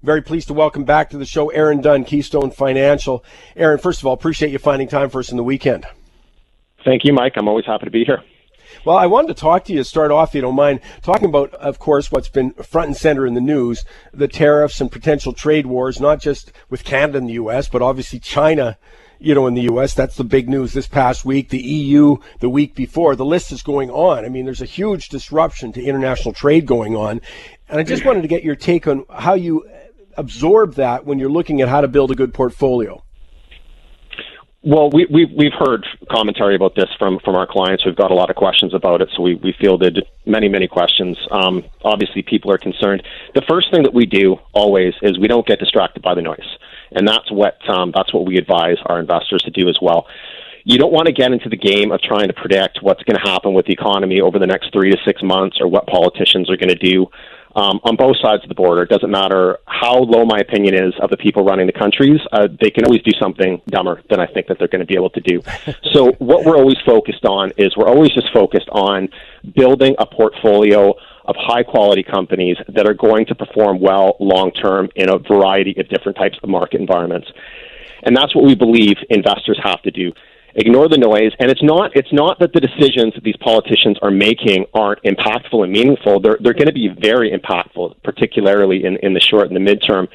Very pleased to welcome back to the show Aaron Dunn, KeyStone Financial. Aaron, first of all, appreciate you finding time for us in the weekend. Thank you, Mike. I'm always happy to be here. Well, I wanted to talk to you, start off, if you don't mind, talking about, of course, what's been front and center in the news, the tariffs and potential trade wars, not just with Canada and the U.S., but obviously China, in the U.S. That's the big news this past week, the EU the week before. The list is going on. I mean, there's a huge disruption to international trade going on. And I just wanted to get your take on how you absorb that when you're looking at how to build a good portfolio. Well, we've heard commentary about this from our clients. We've got a lot of questions about it, so we fielded many questions. Obviously, people are concerned. The first thing that we do always is we don't get distracted by the noise, and that's what we advise our investors to do as well. You don't want to get into the game of trying to predict what's going to happen with the economy over the next 3 to 6 months or what politicians are going to do. On both sides of the border, it doesn't matter how low my opinion is of the people running the countries, they can always do something dumber than I think that they're going to be able to do. So what we're always focused on is we're always just focused on building a portfolio of high-quality companies that are going to perform well long-term in a variety of different types of market environments. And that's what we believe investors have to do. Ignore the noise, and it's not that the decisions that these politicians are making aren't impactful and meaningful. They're going to be very impactful, particularly in the short and the midterm.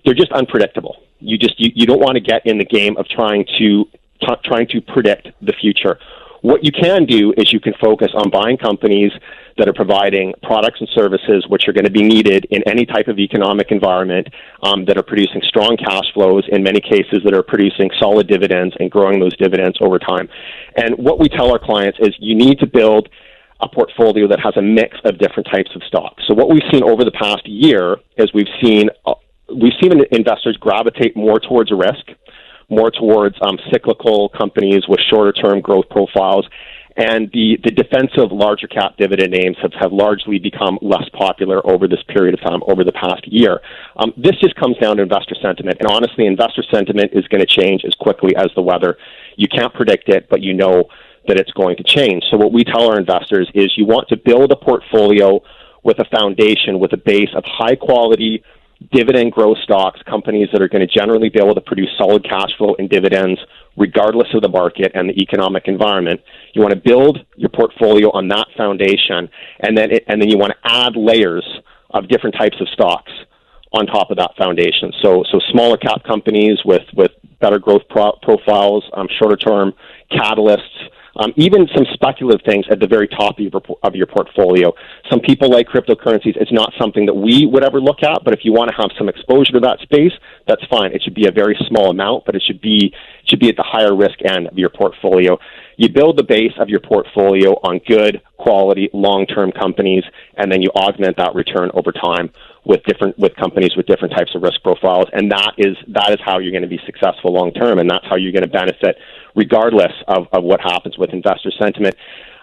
They're just unpredictable. You don't want to get in the game of trying to predict the future. What you can do is you can focus on buying companies that are providing products and services which are going to be needed in any type of economic environment, that are producing strong cash flows, in many cases that are producing solid dividends and growing those dividends over time. And what we tell our clients is you need to build a portfolio that has a mix of different types of stocks. So what we've seen over the past year is we've seen investors gravitate more towards risk, more towards cyclical companies with shorter-term growth profiles, and the defensive larger cap dividend names have largely become less popular over this period of time, over the past year. This just comes down to investor sentiment, and honestly, investor sentiment is going to change as quickly as the weather. You can't predict it, but you know that it's going to change. So what we tell our investors is you want to build a portfolio with a foundation, with a base of high-quality dividend growth stocks, companies that are going to generally be able to produce solid cash flow and dividends regardless of the market and the economic environment. You want to build your portfolio on that foundation, and then you want to add layers of different types of stocks on top of that foundation. So smaller cap companies with better growth profiles, shorter term catalysts, even some speculative things at the very top of your portfolio. Some people like cryptocurrencies. It's not something that we would ever look at, but if you want to have some exposure to that space, that's fine. It should be a very small amount, but it should be at the higher risk end of your portfolio. You build the base of your portfolio on good quality long-term companies, and then you augment that return over time with companies with different types of risk profiles, and that is how you're going to be successful long term, and that's how you're going to benefit regardless of what happens with investor sentiment.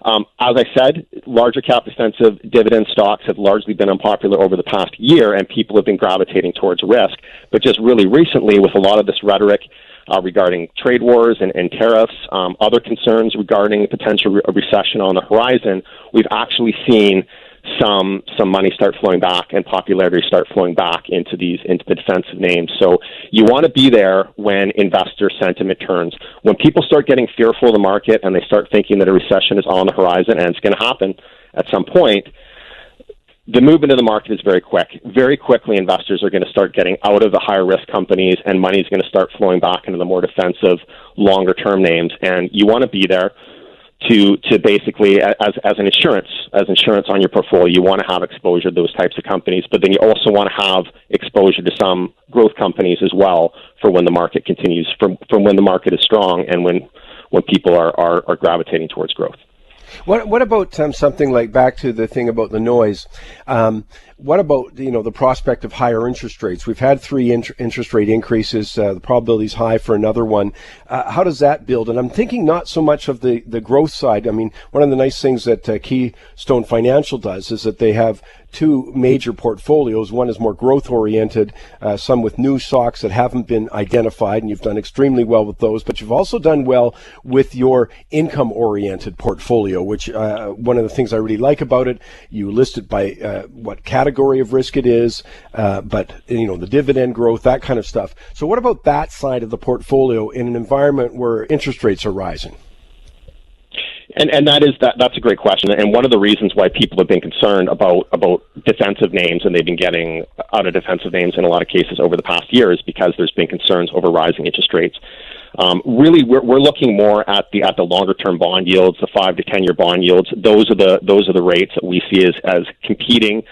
As I said, larger cap defensive dividend stocks have largely been unpopular over the past year, and people have been gravitating towards risk. But just really recently, with a lot of this rhetoric regarding trade wars and tariffs, other concerns regarding potential recession on the horizon, we've actually seen some money start flowing back and popularity start flowing back into the defensive names. So you want to be there when investor sentiment turns. When people start getting fearful of the market and they start thinking that a recession is on the horizon and it's going to happen at some point, the movement of the market is very quick. Very quickly, investors are going to start getting out of the higher risk companies, and money is going to start flowing back into the more defensive, longer term names. And you want to be there to basically as an insurance on your portfolio. You want to have exposure to those types of companies, but then you also want to have exposure to some growth companies as well for when the market continues, from when the market is strong and when people are gravitating towards growth. What about something like, back to the thing about the noise? What about the prospect of higher interest rates? We've had 3 interest rate increases. The probability is high for another one. How does that build? And I'm thinking not so much of the growth side. I mean, one of the nice things that KeyStone Financial does is that they have two major portfolios. One is more growth-oriented, some with new stocks that haven't been identified, and you've done extremely well with those. But you've also done well with your income-oriented portfolio, which one of the things I really like about it, you list it by what category of risk it is, but the dividend growth, that kind of stuff. So what about that side of the portfolio in an environment where interest rates are rising? And that's a great question. And one of the reasons why people have been concerned about defensive names, and they've been getting out of defensive names in a lot of cases over the past year, is because there's been concerns over rising interest rates. Really, we're looking more at the longer term bond yields, the 5 to 10 year bond yields. Those are the rates that we see as competing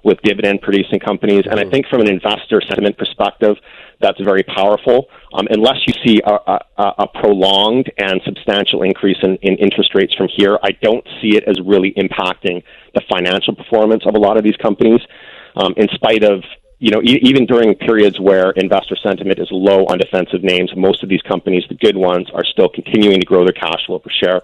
with dividend producing companies. And I think from an investor sentiment perspective, that's very powerful. Unless you see a prolonged and substantial increase in interest rates from here, I don't see it as really impacting the financial performance of a lot of these companies, in spite of, even during periods where investor sentiment is low on defensive names. Most of these companies, the good ones, are still continuing to grow their cash flow per share,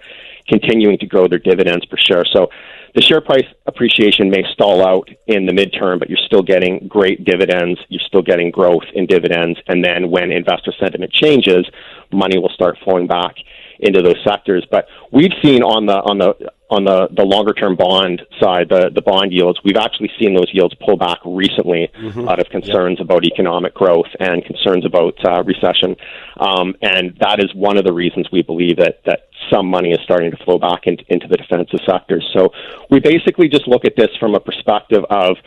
continuing to grow their dividends per share. So the share price appreciation may stall out in the midterm, but you're still getting great dividends. You're still getting growth in dividends. And then when investor sentiment changes, money will start flowing back into those sectors. But we've seen on the longer term bond side, the bond yields, we've actually seen those yields pull back recently out of concerns about economic growth and concerns about recession. And that is one of the reasons we believe that some money is starting to flow back into the defensive sectors. So we basically just look at this from a perspective of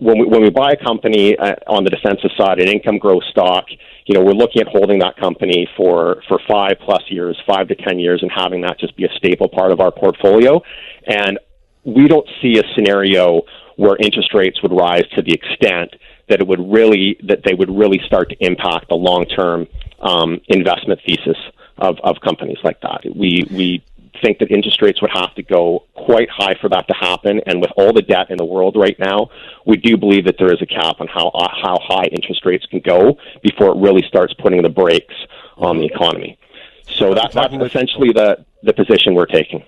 when we buy a company on the defensive side, an income growth stock, we're looking at holding that company for 5+ years, 5 to 10 years, and having that just be a staple part of our portfolio. And we don't see a scenario where interest rates would rise to the extent that they would really start to impact the long-term investment thesis of companies like that. We think that interest rates would have to go quite high for that to happen, and with all the debt in the world right now, we do believe that there is a cap on how high interest rates can go before it really starts putting the brakes on the economy. So that's essentially the position we're taking.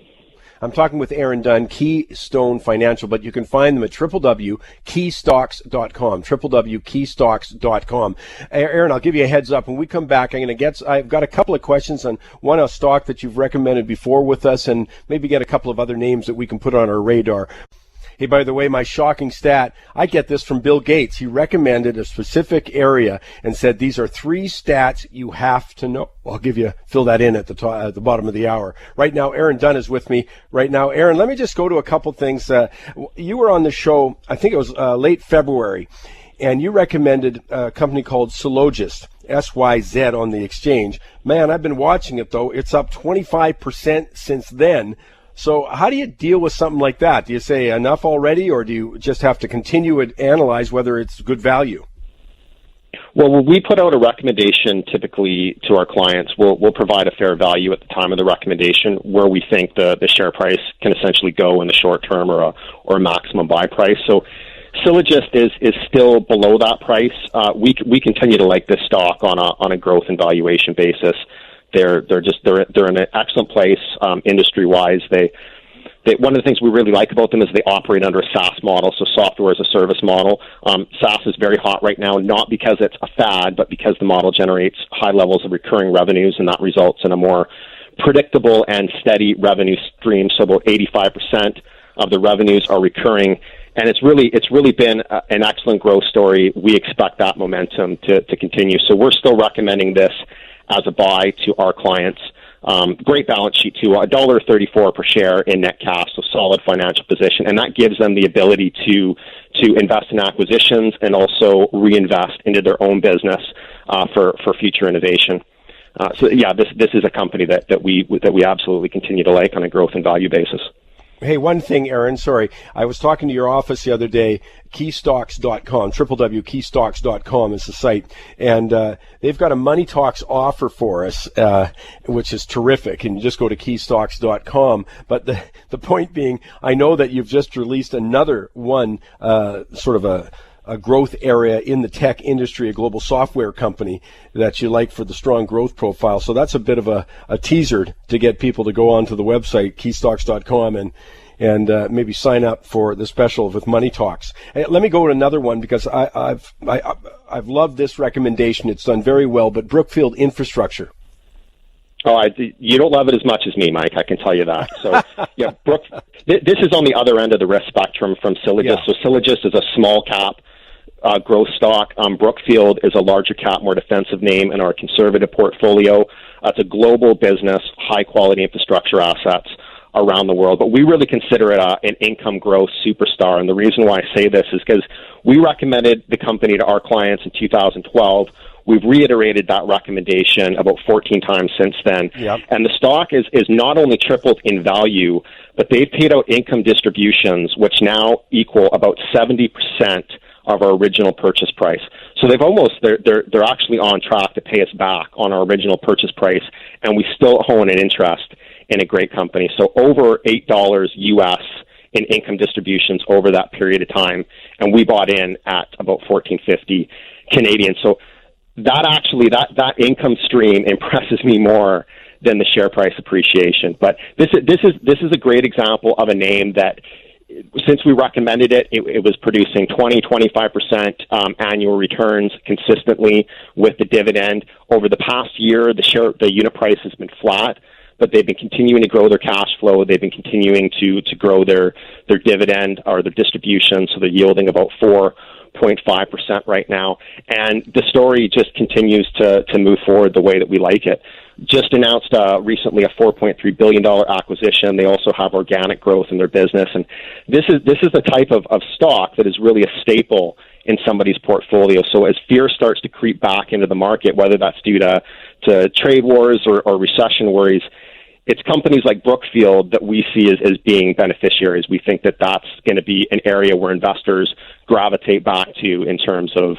I'm talking with Aaron Dunn, KeyStone Financial, but you can find them at www.keystocks.com, www.keystocks.com. Aaron, I'll give you a heads up. When we come back, I've got a couple of questions on a stock that you've recommended before with us, and maybe get a couple of other names that we can put on our radar. Hey, by the way, my shocking stat, I get this from Bill Gates. He recommended a specific area and said, these are 3 stats you have to know. I'll fill that in at the bottom of the hour. Right now, Aaron Dunn is with me right now. Aaron, let me just go to a couple things. You were on the show, I think it was late February, and you recommended a company called Sylogist, SYZ, on the exchange. Man, I've been watching it, though. It's up 25% since then. So how do you deal with something like that? Do you say enough already, or do you just have to continue and analyze whether it's good value? Well, when we put out a recommendation typically to our clients, we'll provide a fair value at the time of the recommendation where we think the share price can essentially go in the short term, or a maximum buy price. So Sylogist is still below that price. We continue to like this stock on a growth and valuation basis. They're in an excellent place industry wise. They one of the things we really like about them is they operate under a SaaS model, so software as a service model. SaaS is very hot right now, not because it's a fad, but because the model generates high levels of recurring revenues, and that results in a more predictable and steady revenue stream. So about 85% of the revenues are recurring, and it's really been an excellent growth story. We expect that momentum to continue. So we're still recommending this as a buy to our clients. Great balance sheet too, $1.34 per share in net cash, so solid financial position, and that gives them the ability to invest in acquisitions and also reinvest into their own business for future innovation. This is a company that we absolutely continue to like on a growth and value basis. Hey, one thing, Aaron, sorry. I was talking to your office the other day, keystocks.com, www.keystocks.com is the site, and they've got a Money Talks offer for us, which is terrific, and you just go to keystocks.com. But the point being, I know that you've just released another one, sort of a growth area in the tech industry, a global software company that you like for the strong growth profile. So that's a bit of a teaser to get people to go onto the website, keystocks.com, and maybe sign up for the special with Money Talks. Hey, let me go to another one because I've loved this recommendation. It's done very well, but Brookfield Infrastructure. Oh, you don't love it as much as me, Mike. I can tell you that. So, yeah, this is on the other end of the risk spectrum from Sylogist. Yeah. So, Sylogist is a small cap growth stock. Brookfield is a larger cap, more defensive name in our conservative portfolio. It's a global business, high quality infrastructure assets around the world. But we really consider it an income growth superstar. And the reason why I say this is because we recommended the company to our clients in 2012. We've reiterated that recommendation about 14 times since then. Yep. And the stock is not only tripled in value, but they've paid out income distributions, which now equal about 70% of our original purchase price. So they're actually on track to pay us back on our original purchase price, and we still own an interest in a great company. So over $8 US in income distributions over that period of time, and we bought in at about 14.50 Canadian. So that income stream impresses me more than the share price appreciation. But this is a great example of a name that, since we recommended it, it was producing 20-25% annual returns consistently with the dividend. Over the past year, the unit price has been flat, but they've been continuing to grow their cash flow. They've been continuing to grow their dividend or their distribution, so they're yielding about 4.5% right now. And the story just continues to move forward the way that we like it. Just announced recently a $4.3 billion acquisition. They also have organic growth in their business. And this is the type of stock that is really a staple in somebody's portfolio. So as fear starts to creep back into the market, whether that's due to trade wars or recession worries, it's companies like Brookfield that we see as being beneficiaries. We think that that's going to be an area where investors gravitate back to in terms of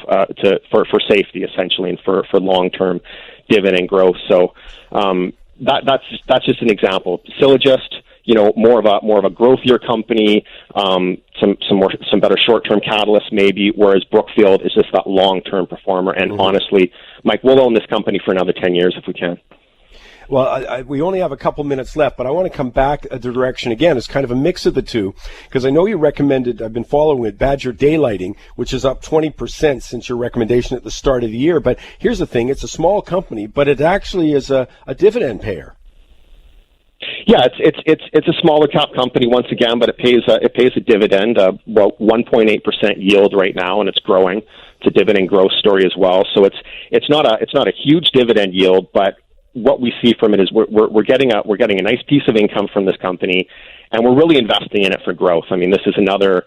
for safety, essentially, and for long-term dividend growth. So that's just an example. Sylogist, more of a growthier company, some better short-term catalysts maybe, whereas Brookfield is just that long-term performer. And honestly, Mike, we'll own this company for another 10 years if we can. Well, we only have a couple minutes left, but I want to come back the direction again. It's kind of a mix of the two, because I know you recommended, I've been following it, Badger Daylighting, which is up 20% since your recommendation at the start of the year. But here's the thing, it's a small company, but it actually is a dividend payer. Yeah, it's a smaller cap company once again, but it pays a dividend, 1.8% yield right now, and it's growing. It's a dividend growth story as well. So it's not a huge dividend yield, but what we see from it is we're getting a nice piece of income from this company, and we're really investing in it for growth. I mean, this is another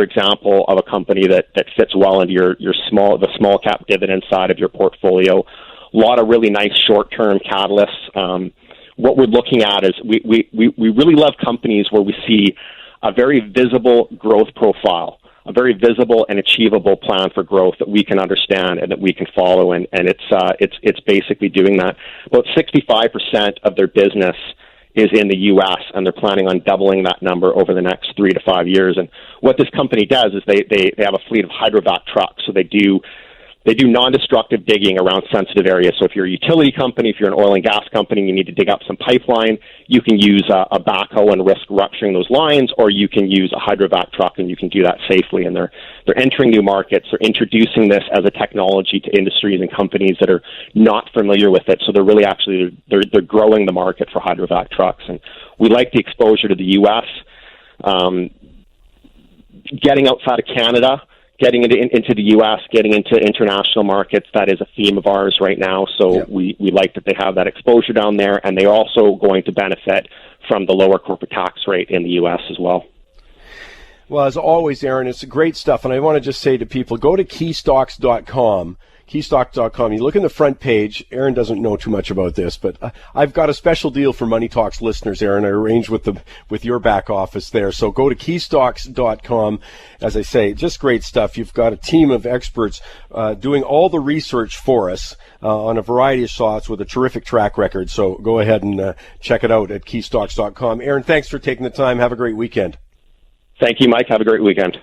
example of a company that fits well into the small cap dividend side of your portfolio. A lot of really nice short term catalysts. What we're looking at is we really love companies where we see a very visible growth profile, a very visible and achievable plan for growth that we can understand and that we can follow, and it's basically doing that. About 65% of their business is in the U.S., and they're planning on doubling that number over the next 3 to 5 years. And what this company does is they have a fleet of hydrovac trucks, so they do non-destructive digging around sensitive areas. So if you're a utility company, if you're an oil and gas company, you need to dig up some pipeline, you can use a backhoe and risk rupturing those lines, or you can use a hydrovac truck, and you can do that safely. And they're entering new markets. They're introducing this as a technology to industries and companies that are not familiar with it. So they're really they're growing the market for hydrovac trucks. And we like the exposure to the U.S., getting outside of Canada, getting into the U.S., getting into international markets. That is a theme of ours right now. So yeah, we like that they have that exposure down there, and they're also going to benefit from the lower corporate tax rate in the U.S. as well. Well, as always, Aaron, it's great stuff. And I want to just say to people, go to keystocks.com. Keystocks.com. You look in the front page. Aaron doesn't know too much about this, but I've got a special deal for Money Talks listeners, Aaron. I arranged with your back office there. So go to keystocks.com. As I say, just great stuff. You've got a team of experts doing all the research for us on a variety of stocks with a terrific track record. So go ahead and check it out at keystocks.com. Aaron, thanks for taking the time. Have a great weekend. Thank you, Mike. Have a great weekend.